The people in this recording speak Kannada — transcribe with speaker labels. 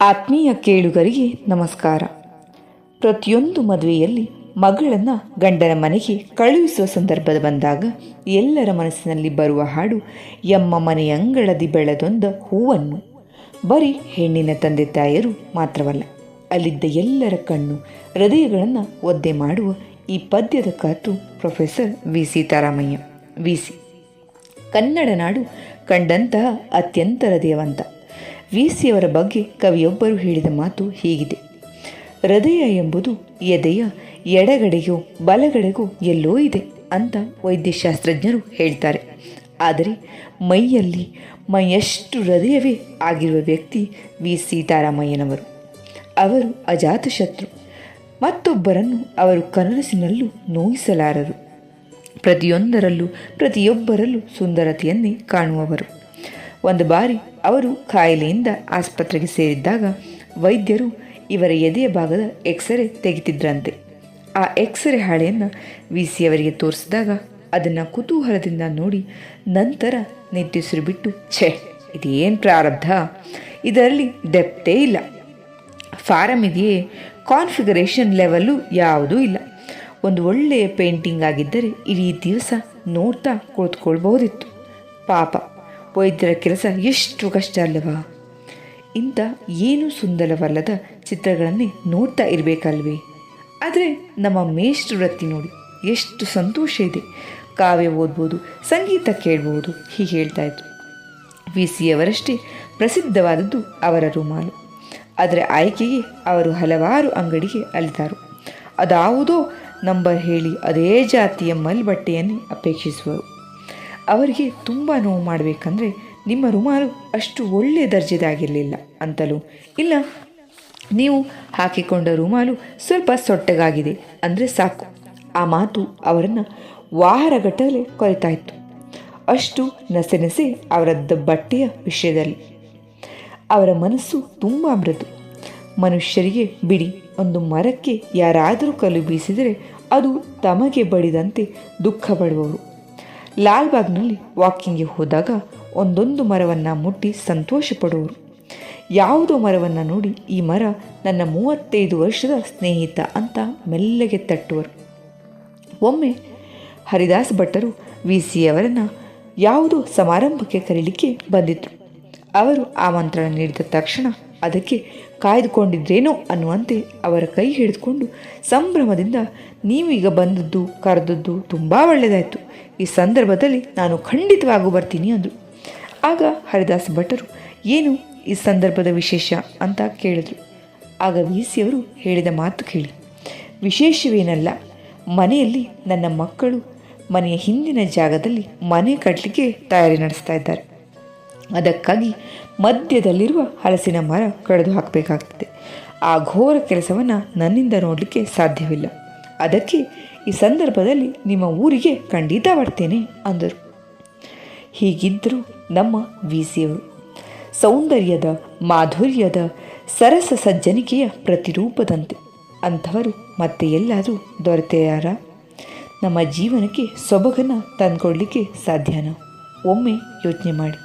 Speaker 1: ಆತ್ಮೀಯ ಕೇಳುಗರಿಗೆ ನಮಸ್ಕಾರ. ಪ್ರತಿಯೊಂದು ಮದುವೆಯಲ್ಲಿ ಮಗಳನ್ನು ಗಂಡನ ಮನೆಗೆ ಕಳುಹಿಸುವ ಸಂದರ್ಭ ಬಂದಾಗ ಎಲ್ಲರ ಮನಸ್ಸಿನಲ್ಲಿ ಬರುವ ಹಾಡು ಎಮ್ಮ ಮನೆಯಂಗಳದಿ ಬೆಳೆದೊಂದ ಹೂವನ್ನು. ಬರೀ ಹೆಣ್ಣಿನ ತಂದೆ ತಾಯರು ಮಾತ್ರವಲ್ಲ, ಅಲ್ಲಿದ್ದ ಎಲ್ಲರ ಕಣ್ಣು ಹೃದಯಗಳನ್ನು ಒದ್ದೆ ಮಾಡುವ ಈ ಪದ್ಯದ ಕರ್ತೃ professor V Sitaramaiah. V C. Kannada ನಾಡು ಕಂಡಂತಹ ಅತ್ಯಂತ ಹೃದಯವಂತ ವಿ.ಸಿ.ಯವರ ಬಗ್ಗೆ ಕವಿಯೊಬ್ಬರು ಹೇಳಿದ ಮಾತು ಹೀಗಿದೆ: ಹೃದಯ ಎಂಬುದು ಎದೆಯ ಎಡಗಡೆಗೋ ಬಲಗಡೆಗೋ ಎಲ್ಲೋ ಇದೆ ಅಂತ ವೈದ್ಯಶಾಸ್ತ್ರಜ್ಞರು ಹೇಳ್ತಾರೆ. ಆದರೆ ಮೈಯಷ್ಟು ಹೃದಯವೇ ಆಗಿರುವ ವ್ಯಕ್ತಿ ವಿ ಸೀತಾರಾಮಯ್ಯನವರು. ಅವರು ಅಜಾತಶತ್ರು. ಮತ್ತೊಬ್ಬರನ್ನು ಅವರು ಕನಸಿನಲ್ಲೂ ನೋಯಿಸಲಾರರು. ಪ್ರತಿಯೊಬ್ಬರಲ್ಲೂ ಸುಂದರತೆಯನ್ನೇ ಕಾಣುವವರು. ಒಂದು ಬಾರಿ ಅವರು ಕಾಯಿಲೆಯಿಂದ ಆಸ್ಪತ್ರೆಗೆ ಸೇರಿದ್ದಾಗ ವೈದ್ಯರು ಇವರ ಎದೆಯ ಭಾಗದ ಎಕ್ಸ್ರೇ ತೆಗೆತಿದ್ರಂತೆ. ಆ ಎಕ್ಸ್ರೇ ಹಾಳೆಯನ್ನು ವಿ.ಸಿ.ಅವರಿಗೆ ತೋರಿಸಿದಾಗ ಅದನ್ನು ಕುತೂಹಲದಿಂದ ನೋಡಿ ನಂತರ ನಿಟ್ಟುಸಿರು ಬಿಟ್ಟು, ಇದೇನು ಪ್ರಾರಬ್ಧ, ಇದರಲ್ಲಿ ಡೆಪ್ತೇ ಇಲ್ಲ, ಫಾರಮ್ ಇದೆಯೇ, ಕಾನ್ಫಿಗರೇಷನ್ ಲೆವೆಲ್ಲು ಯಾವುದೂ ಇಲ್ಲ, ಒಂದು ಒಳ್ಳೆಯ ಪೇಂಟಿಂಗ್ ಆಗಿದ್ದರೆ ಇಡೀ ದಿವಸ ನೋಡ್ತಾ ಕುಳಿತುಕೊಳ್ಬಹುದಿತ್ತು, ಪಾಪ ವೈದ್ಯರ ಕೆಲಸ ಎಷ್ಟು ಕಷ್ಟ ಅಲ್ಲವಾ, ಇಂಥ ಏನೂ ಸುಂದರವಲ್ಲದ ಚಿತ್ರಗಳನ್ನೇ ನೋಡ್ತಾ ಇರಬೇಕಲ್ವೇ. ಆದರೆ ನಮ್ಮ ಮೇಷ್ಟ್ರ ವೃತ್ತಿ ನೋಡಿ ಎಷ್ಟು ಸಂತೋಷ ಇದೆ, ಕಾವ್ಯ ಓದ್ಬೋದು, ಸಂಗೀತ ಕೇಳ್ಬೋದು, ಹೀಗೆ ಹೇಳ್ತಾ ಇದ್ರು. ವಿ.ಸಿ.ಯವರಷ್ಟೇ ಪ್ರಸಿದ್ಧವಾದದ್ದು ಅವರ ರುಮಾಲು. ಅದರ ಆಯ್ಕೆಗೆ ಅವರು ಹಲವಾರು ಅಂಗಡಿಗೆ ಅಲಿತಾರು. ಅದಾವುದೋ ನಂಬರ್ ಹೇಳಿ ಅದೇ ಜಾತಿಯ ಬಟ್ಟೆಯನ್ನೇ ಅಪೇಕ್ಷಿಸುವರು. ಅವರಿಗೆ ತುಂಬ ನೋವು ಮಾಡಬೇಕಂದ್ರೆ ನಿಮ್ಮ ರುಮಾಲು ಅಷ್ಟು ಒಳ್ಳೆಯ ದರ್ಜೆದಾಗಿರಲಿಲ್ಲ ಅಂತಲೂ, ಇಲ್ಲ ನೀವು ಹಾಕಿಕೊಂಡ ರುಮಾಲು ಸ್ವಲ್ಪ ಸೊಟ್ಟಗಾಗಿದೆ ಅಂದರೆ ಸಾಕು, ಆ ಮಾತು ಅವರನ್ನು ವಾರಗಟ್ಟಲೆ ಕೊರೆತಾ ಇತ್ತು. ಅಷ್ಟು ನಸೆ ಅವರದ್ದ ಬಟ್ಟೆಯ ವಿಷಯದಲ್ಲಿ. ಅವರ ಮನಸ್ಸು ತುಂಬ ಮೃದು. ಮನುಷ್ಯರಿಗೆ ಬಿಡಿ, ಒಂದು ಮರಕ್ಕೆ ಯಾರಾದರೂ ಕಲ್ಲು ಬೀಸಿದರೆ ಅದು ತಮಗೆ ಬಡಿದಂತೆ ದುಃಖ ಪಡುವವರು. ಲಾಲ್ಬಾಗ್ನಲ್ಲಿ ವಾಕಿಂಗ್ಗೆ ಹೋದಾಗ ಒಂದೊಂದು ಮರವನ್ನು ಮುಟ್ಟಿ ಸಂತೋಷ ಪಡುವರು. ಯಾವುದೋ ಮರವನ್ನು ನೋಡಿ ಈ ಮರ ನನ್ನ 35 ವರ್ಷದ ಸ್ನೇಹಿತ ಅಂತ ಮೆಲ್ಲಗೆ ತಟ್ಟುವರು. ಒಮ್ಮೆ ಹರಿದಾಸ ಭಟ್ಟರು ವಿ.ಸಿ.ಯವರನ್ನು ಯಾವುದೋ ಸಮಾರಂಭಕ್ಕೆ ಕರೀಲಿಕ್ಕೆ ಬಂದಿದ್ದರು. ಅವರು ಆಮಂತ್ರಣ ನೀಡಿದ ತಕ್ಷಣ ಅದಕ್ಕೆ ಕಾಯ್ದುಕೊಂಡಿದ್ರೇನೋ ಅನ್ನುವಂತೆ ಅವರ ಕೈ ಹಿಡಿದುಕೊಂಡು ಸಂಭ್ರಮದಿಂದ, ನೀವೀಗ ಕರೆದದ್ದು ತುಂಬ ಒಳ್ಳೆಯದಾಯಿತು, ಈ ಸಂದರ್ಭದಲ್ಲಿ ನಾನು ಖಂಡಿತವಾಗೂ ಬರ್ತೀನಿ ಅಂದರು. ಆಗ ಹರಿದಾಸ ಭಟ್ಟರು ಏನು ಈ ಸಂದರ್ಭದ ವಿಶೇಷ ಅಂತ ಕೇಳಿದ್ರು. ಆಗ ವಿ.ಸಿ.ಅವರು ಹೇಳಿದ ಮಾತು ಕೇಳಿ: ವಿಶೇಷವೇನಲ್ಲ, ಮನೆಯಲ್ಲಿ ನನ್ನ ಮಕ್ಕಳು ಮನೆಯ ಹಿಂದಿನ ಜಾಗದಲ್ಲಿ ಮನೆ ಕಟ್ಟಲಿಕ್ಕೆ ತಯಾರಿ ನಡೆಸ್ತಾ ಇದ್ದಾರೆ. ಅದಕ್ಕಾಗಿ ಮಧ್ಯದಲ್ಲಿರುವ ಹಲಸಿನ ಮರ ಕಡಿದು ಹಾಕಬೇಕಾಗ್ತದೆ. ಆ ಘೋರ ಕೆಲಸವನ್ನು ನನ್ನಿಂದ ನೋಡಲಿಕ್ಕೆ ಸಾಧ್ಯವಿಲ್ಲ. ಅದಕ್ಕೆ ಈ ಸಂದರ್ಭದಲ್ಲಿ ನಿಮ್ಮ ಊರಿಗೆ ಖಂಡಿತ ಬರ್ತೇನೆ ಅಂದರು. ಹೀಗಿದ್ದರೂ ನಮ್ಮ ವಿ.ಸಿ.ಅವರು ಸೌಂದರ್ಯದ, ಮಾಧುರ್ಯದ, ಸರಸ ಸಜ್ಜನಿಕೆಯ ಪ್ರತಿರೂಪದಂತೆ. ಅಂಥವರು ಮತ್ತೆ ಎಲ್ಲಾದರೂ ದೊರೆತೆಯಾರ? ನಮ್ಮ ಜೀವನಕ್ಕೆ ಸೊಬಗನ್ನು ತಂದುಕೊಡ್ಲಿಕ್ಕೆ ಸಾಧ್ಯನಾ? ಒಮ್ಮೆ ಯೋಚನೆ ಮಾಡಿ.